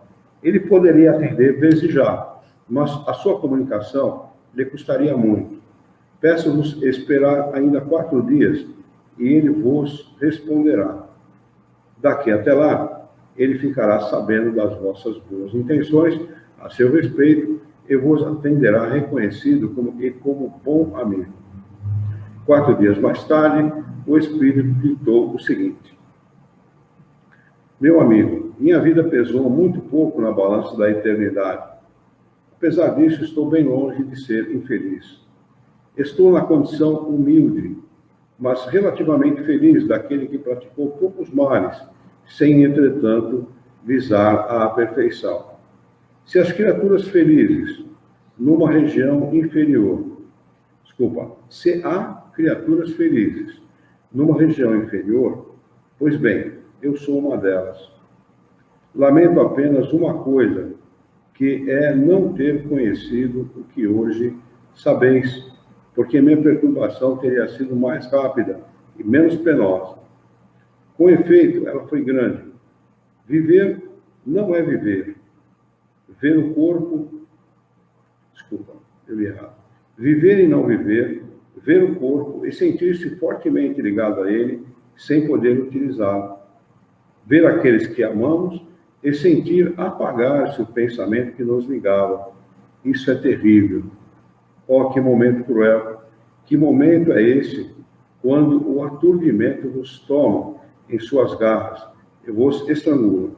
S1: Ele poderia atender desde já, mas a sua comunicação lhe custaria muito. Peço-vos esperar ainda 4 dias e ele vos responderá. Daqui até lá, ele ficará sabendo das vossas boas intenções a seu respeito e vos atenderá reconhecido como bom amigo. 4 dias mais tarde, o Espírito ditou o seguinte: meu amigo, minha vida pesou muito pouco na balança da eternidade. Apesar disso, estou bem longe de ser infeliz. Estou na condição humilde, mas relativamente feliz daquele que praticou poucos males, sem, entretanto, visar a perfeição. Se as criaturas felizes, numa região inferior, se há criaturas felizes numa região inferior, pois bem, eu sou uma delas. Lamento apenas uma coisa, que é não ter conhecido o que hoje sabeis, porque minha perturbação teria sido mais rápida e menos penosa. Com efeito, ela foi grande. Viver não é viver. Ver o corpo... eu li errado. Viver e não viver, ver o corpo e sentir-se fortemente ligado a ele, sem poder utilizá-lo. Ver aqueles que amamos e sentir apagar-se o pensamento que nos ligava. Isso é terrível. Oh, que momento cruel! Que momento é esse, quando o aturdimento vos toma em suas garras e vos estrangula,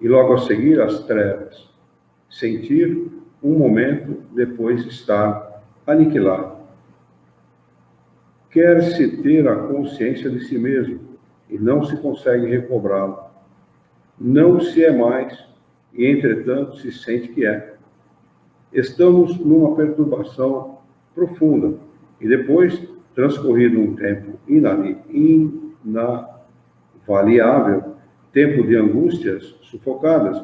S1: e logo a seguir as trevas, sentir um momento depois estar aniquilado. Quer-se ter a consciência de si mesmo e não se consegue recobrá-lo. Não se é mais e, entretanto, se sente que é. Estamos numa perturbação profunda e depois, transcorrido um tempo inavaliável, tempo de angústias sufocadas,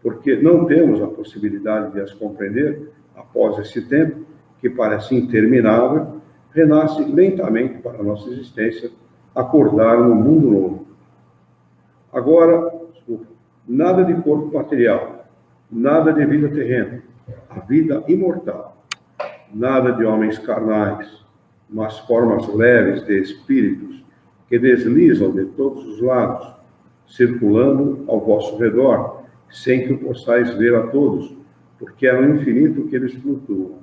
S1: porque não temos a possibilidade de as compreender, após esse tempo, que parece interminável, renasce lentamente para a nossa existência, acordar no mundo novo. Agora, nada de corpo material, nada de vida terrena, a vida imortal, nada de homens carnais, mas formas leves de espíritos que deslizam de todos os lados, circulando ao vosso redor, sem que o possais ver a todos, porque é no infinito que eles flutuam.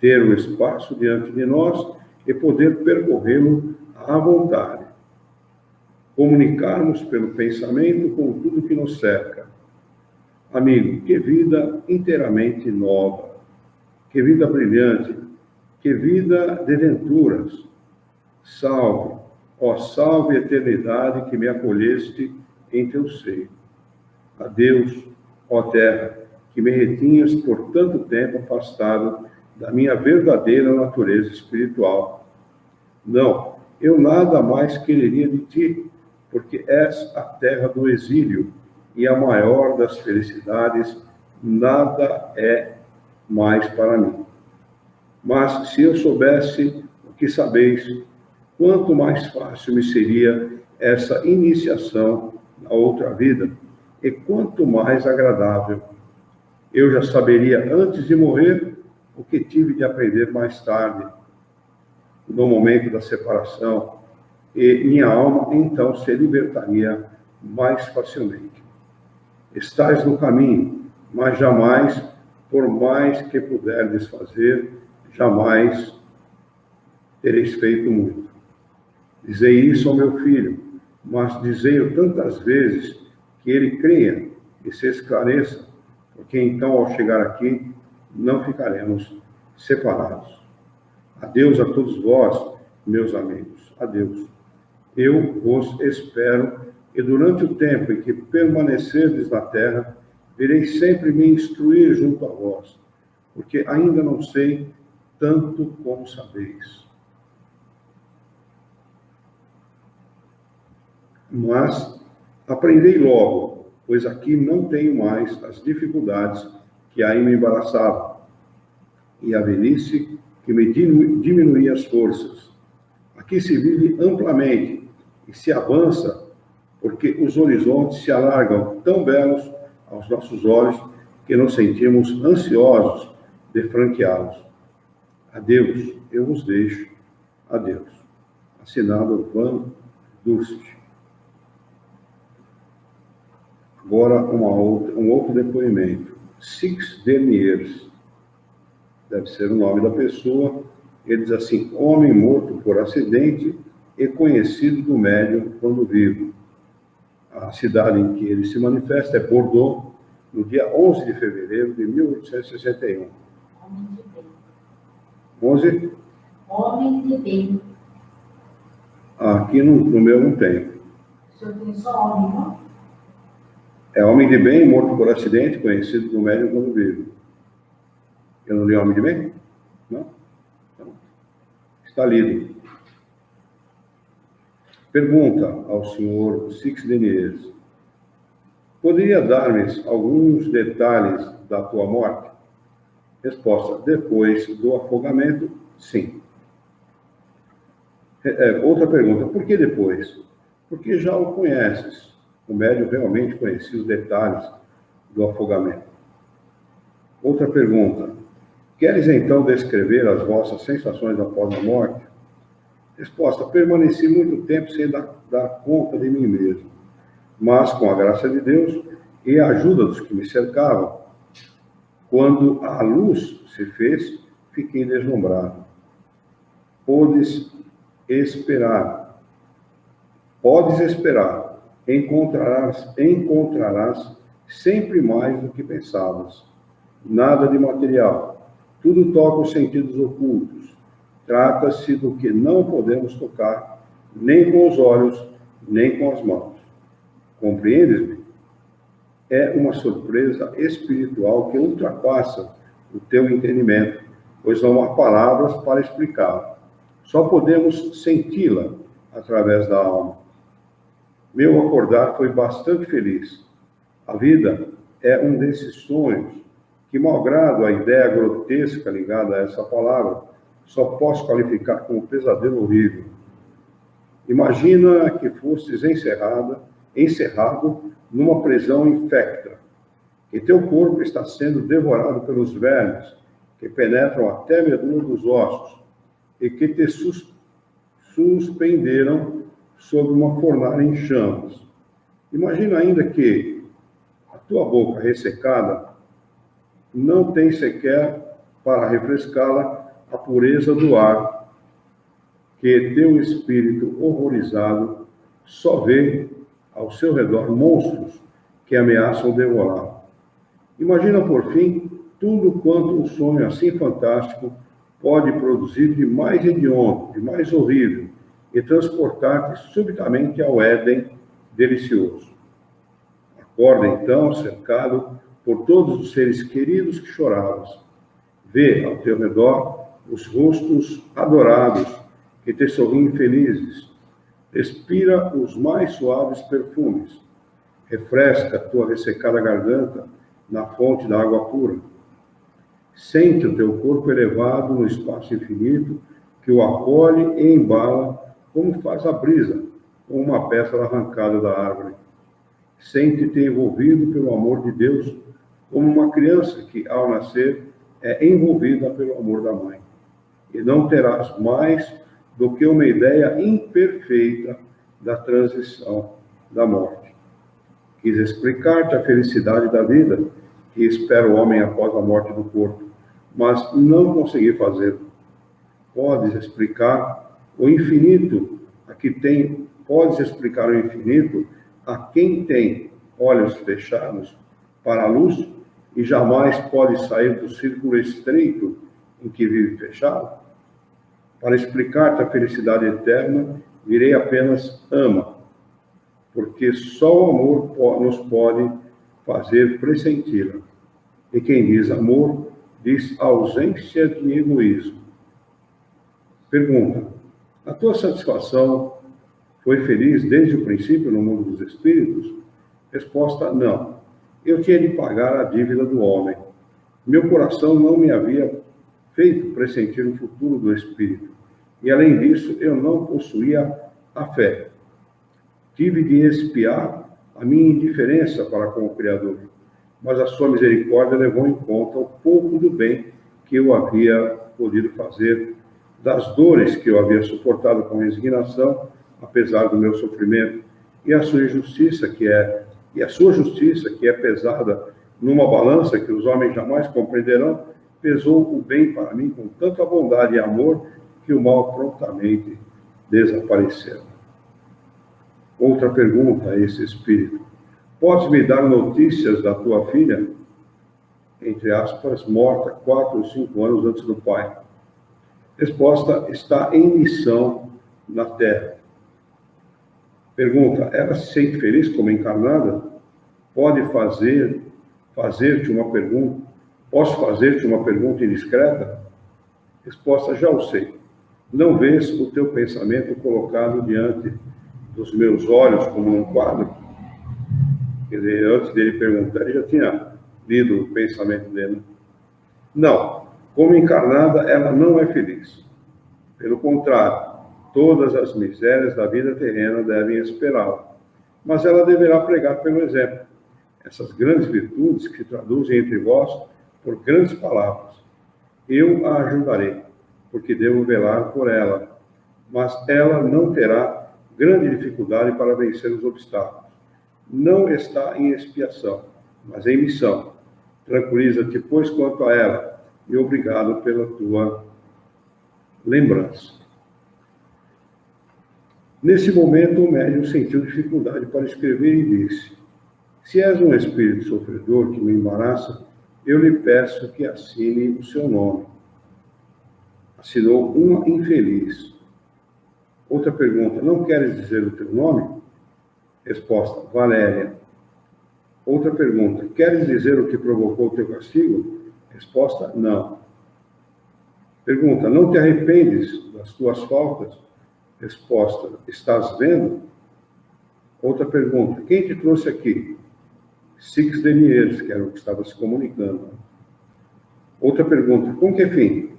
S1: Ter o espaço diante de nós e poder percorrê-lo à vontade. Comunicarmos pelo pensamento com tudo que nos cerca. Amigo, que vida inteiramente nova, que vida brilhante, que vida de venturas. Salve, ó salve eternidade que me acolheste em teu seio. Adeus, ó terra, que me retinhas por tanto tempo afastado da minha verdadeira natureza espiritual. Não, eu nada mais quereria de ti, porque és a terra do exílio e a maior das felicidades, nada é mais para mim. Mas se eu soubesse o que sabeis, quanto mais fácil me seria essa iniciação na outra vida, e quanto mais agradável. Eu já saberia antes de morrer o que tive de aprender mais tarde, no momento da separação, e minha alma então se libertaria mais facilmente. Estais no caminho, mas jamais, por mais que puderdes fazer, jamais tereis feito muito. Dizei isso ao meu filho, mas dizei-o tantas vezes que ele creia e se esclareça, porque então, ao chegar aqui, não ficaremos separados. Adeus a todos vós, meus amigos. Adeus. Eu vos espero, e durante o tempo em que permanecerdes na terra, virei sempre me instruir junto a vós, porque ainda não sei tanto como sabeis. Mas aprendei logo, pois aqui não tenho mais as dificuldades que aí me embaraçavam, e a velhice que me diminuía as forças. Aqui se vive amplamente e se avança, porque os horizontes se alargam tão belos aos nossos olhos que nos sentimos ansiosos de franqueá-los. Adeus, eu vos deixo. Adeus. Assinado Van Durst. Agora um outro depoimento. Six Deniers. Deve ser o nome da pessoa. Ele diz assim: homem morto por acidente e conhecido do médium quando vivo. A cidade em que ele se manifesta é Bordeaux, no dia 11 de fevereiro de 1861.
S2: Homem de bem.
S1: 11?
S2: Homem de bem.
S1: Aqui no meu não tem.
S2: O senhor tem só homem, não?
S1: É homem de bem, morto por acidente, conhecido do médium quando vivo. Eu não li homem de bem? Não? Então, está lido. Pergunta ao senhor Six Deniers: poderia dar-me alguns detalhes da tua morte? Resposta: depois do afogamento, sim. Outra pergunta: por que depois? Porque já o conheces. O médium realmente conhecia os detalhes do afogamento. Outra pergunta: queres então descrever as vossas sensações após a morte? Resposta: permaneci muito tempo sem dar conta de mim mesmo, mas com a graça de Deus e a ajuda dos que me cercavam, quando a luz se fez, fiquei deslumbrado. Podes esperar, encontrarás sempre mais do que pensavas. Nada de material, tudo toca os sentidos ocultos. Trata-se do que não podemos tocar, nem com os olhos, nem com as mãos. Compreendes-me? É uma surpresa espiritual que ultrapassa o teu entendimento, pois não há palavras para explicá-la. Só podemos senti-la através da alma. Meu acordar foi bastante feliz. A vida é um desses sonhos que, malgrado a ideia grotesca ligada a essa palavra, só posso qualificar como pesadelo horrível. Imagina que fostes encerrado numa prisão infecta, que teu corpo está sendo devorado pelos vermes, que penetram até a medula dos ossos, e que te suspenderam sobre uma fornalha em chamas. Imagina ainda que a tua boca ressecada não tem sequer para refrescá-la a pureza do ar, que teu espírito horrorizado só vê ao seu redor monstros que ameaçam devorá-la. Imagina, por fim, tudo quanto um sonho assim fantástico pode produzir de mais hediondo, de mais horrível, e transportar-te subitamente ao Éden delicioso. Acorda, então, cercado por todos os seres queridos que choravas. Vê ao teu redor os rostos adorados que te sorriem felizes. Respira os mais suaves perfumes. Refresca a tua ressecada garganta na fonte da água pura. Sente o teu corpo elevado no espaço infinito que o acolhe e embala como faz a brisa com uma pétala arrancada da árvore. Sente-te envolvido pelo amor de Deus como uma criança que, ao nascer, é envolvida pelo amor da mãe. E não terás mais do que uma ideia imperfeita da transição da morte. Quis explicar-te a felicidade da vida que espera o homem após a morte do corpo, mas não consegui fazê-lo. Podes explicar o infinito a quem tem olhos fechados para a luz e jamais pode sair do círculo estreito em que vive fechado? Para explicar-te a felicidade eterna, direi apenas ama, porque só o amor nos pode fazer pressenti-la. E quem diz amor, diz ausência de egoísmo. Pergunta: a tua satisfação foi feliz desde o princípio no mundo dos espíritos? Resposta: não. Eu tinha de pagar a dívida do homem. Meu coração não me havia feito pressentir o futuro do espírito. E, além disso, eu não possuía a fé. Tive de expiar a minha indiferença para com o Criador, mas a sua misericórdia levou em conta o pouco do bem que eu havia podido fazer, das dores que eu havia suportado com resignação, apesar do meu sofrimento, e a sua justiça, que é pesada numa balança que os homens jamais compreenderão, pesou o bem para mim com tanta bondade e amor que o mal prontamente desapareceu. Outra pergunta a esse espírito: podes me dar notícias da tua filha, entre aspas, morta 4 ou 5 anos antes do pai? Resposta: está em missão na Terra. Pergunta: ela se sente feliz como encarnada? Posso fazer-te uma pergunta indiscreta? Resposta: já o sei. Não vês o teu pensamento colocado diante dos meus olhos como num quadro? Quer dizer, antes dele perguntar, ele já tinha lido o pensamento dele. Não, como encarnada, ela não é feliz. Pelo contrário, todas as misérias da vida terrena devem esperá-la. Mas ela deverá pregar pelo exemplo essas grandes virtudes que se traduzem entre vós por grandes palavras. Eu a ajudarei, porque devo velar por ela, mas ela não terá grande dificuldade para vencer os obstáculos. Não está em expiação, mas em missão. Tranquiliza-te, pois, quanto a ela, e obrigado pela tua lembrança. Nesse momento, o médium sentiu dificuldade para escrever e disse: se és um espírito sofredor que me embaraça, eu lhe peço que assine o seu nome. Assinou uma infeliz. Outra pergunta: não queres dizer o teu nome? Resposta: Valéria. Outra pergunta: queres dizer o que provocou o teu castigo? Resposta: não. Pergunta: não te arrependes das tuas faltas? Resposta: estás vendo? Outra pergunta: quem te trouxe aqui? Six Deniers, que era o que estava se comunicando. Outra pergunta: com que fim?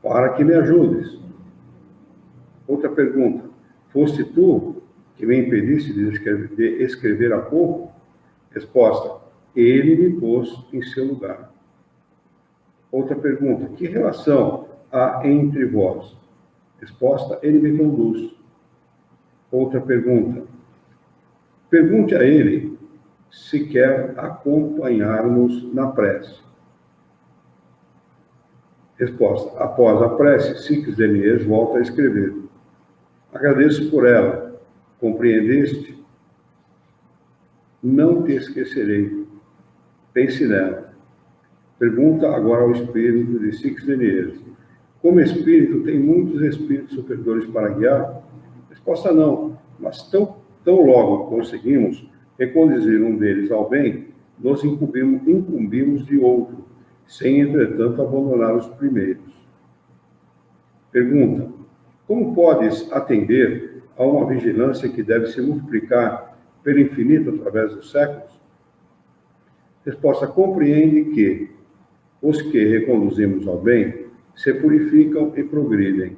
S1: Para que me ajudes. Outra pergunta: foste tu que me impediste de escrever há pouco? Resposta: ele me pôs em seu lugar. Outra pergunta: que relação há entre vós? Resposta: ele me conduz. Outra pergunta: pergunte a ele se quer acompanhar-nos na prece. Resposta. Após a prece, Six Deniers volta a escrever. Agradeço por ela. Compreendeste? Não te esquecerei. Pense nela. Pergunta agora ao espírito de Six Deniers. Como espírito, tem muitos espíritos superiores para guiar? Resposta não, mas tão logo conseguimos reconduzir um deles ao bem, nos incumbimos de outro, sem, entretanto, abandonar os primeiros. Pergunta. Como podes atender a uma vigilância que deve se multiplicar pelo infinito através dos séculos? Resposta. Compreende que os que reconduzimos ao bem se purificam e progridem.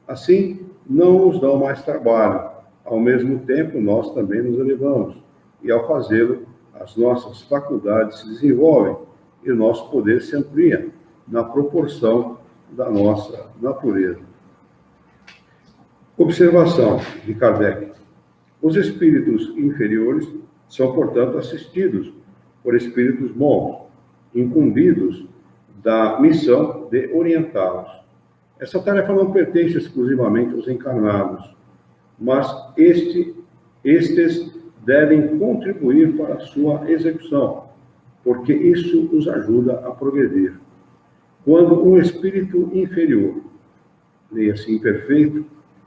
S1: Assim, não nos dão mais trabalho. Ao mesmo tempo, nós também nos elevamos. E, ao fazê-lo, as nossas faculdades se desenvolvem e o nosso poder se amplia na proporção da nossa natureza. Observação de Kardec. Os espíritos inferiores são, portanto, assistidos por espíritos bons, incumbidos da missão de orientá-los. Essa tarefa não pertence exclusivamente aos encarnados, mas estes devem contribuir para a sua execução, porque isso os ajuda a progredir. Quando um espírito inferior, leia-se imperfeito,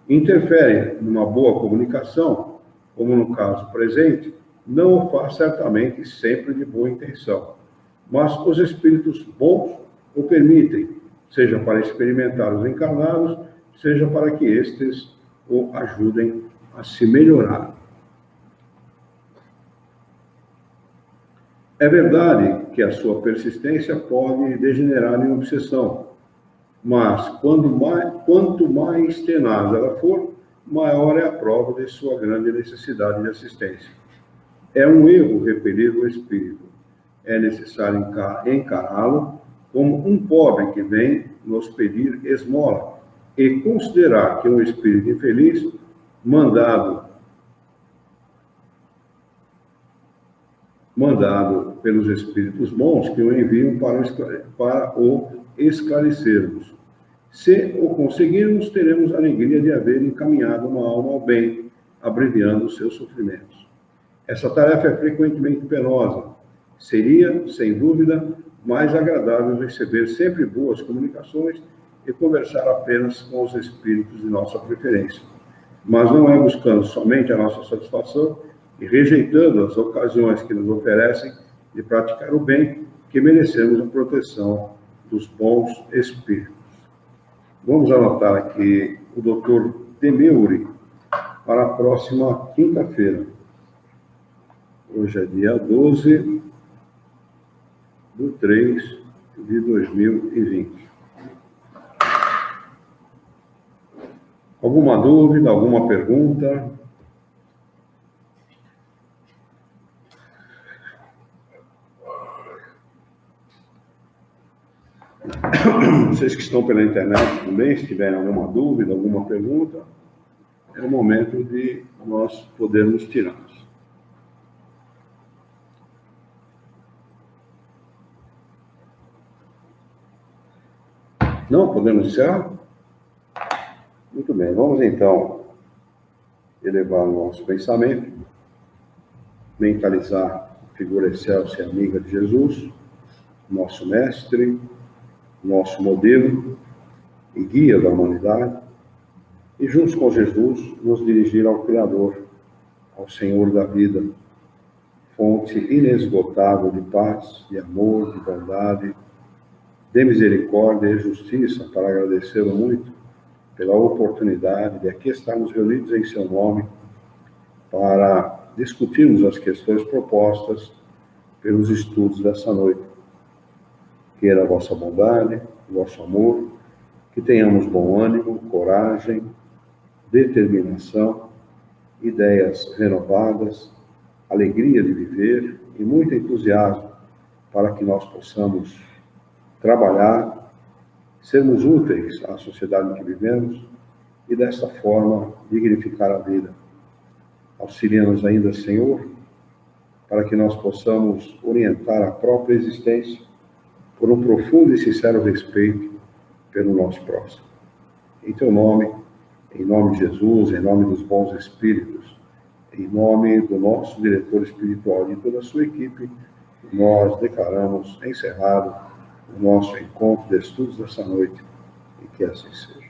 S1: interfere numa boa comunicação, como no caso presente, não o faz certamente sempre de boa intenção, mas os espíritos bons o permitem, seja para experimentar os encarnados, seja para que estes o ajudem a se melhorar. É verdade que a sua persistência pode degenerar em obsessão, mas quanto mais tenaz ela for, maior é a prova de sua grande necessidade de assistência. É um erro repelir o espírito. É necessário encará-lo como um pobre que vem nos pedir esmola e considerar que um espírito infeliz, mandado pelos espíritos bons que o enviam para o esclarecermos. Se o conseguirmos, teremos a alegria de haver encaminhado uma alma ao bem, abreviando os seus sofrimentos. Essa tarefa é frequentemente penosa. Seria, sem dúvida, mais agradável receber sempre boas comunicações e conversar apenas com os espíritos de nossa preferência. Mas não é buscando somente a nossa satisfação e rejeitando as ocasiões que nos oferecem de praticar o bem que merecemos a proteção dos bons espíritos. Vamos anotar aqui o Dr. Demeuri para a próxima quinta-feira. Hoje é dia 12/3/2020. Alguma dúvida, alguma pergunta? Vocês que estão pela internet também, se tiverem alguma dúvida, alguma pergunta, é o momento de nós podermos tirá-las. Não? Podemos encerrar? Muito bem, vamos então elevar o nosso pensamento, mentalizar a figura excelsa e amiga de Jesus, nosso mestre, nosso modelo e guia da humanidade, e juntos com Jesus nos dirigir ao Criador, ao Senhor da vida, fonte inesgotável de paz, de amor, de bondade, de misericórdia e justiça, para agradecê-lo muito pela oportunidade de aqui estarmos reunidos em seu nome para discutirmos as questões propostas pelos estudos dessa noite. Queira a vossa bondade, o vosso amor, que tenhamos bom ânimo, coragem, determinação, ideias renovadas, alegria de viver e muito entusiasmo para que nós possamos trabalhar, sermos úteis à sociedade em que vivemos e, desta forma, dignificar a vida. Auxilia-nos ainda, Senhor, para que nós possamos orientar a própria existência por um profundo e sincero respeito pelo nosso próximo. Em teu nome, em nome de Jesus, em nome dos bons espíritos, em nome do nosso diretor espiritual e de toda a sua equipe, nós declaramos encerrado o nosso encontro de estudos dessa noite, e que assim seja.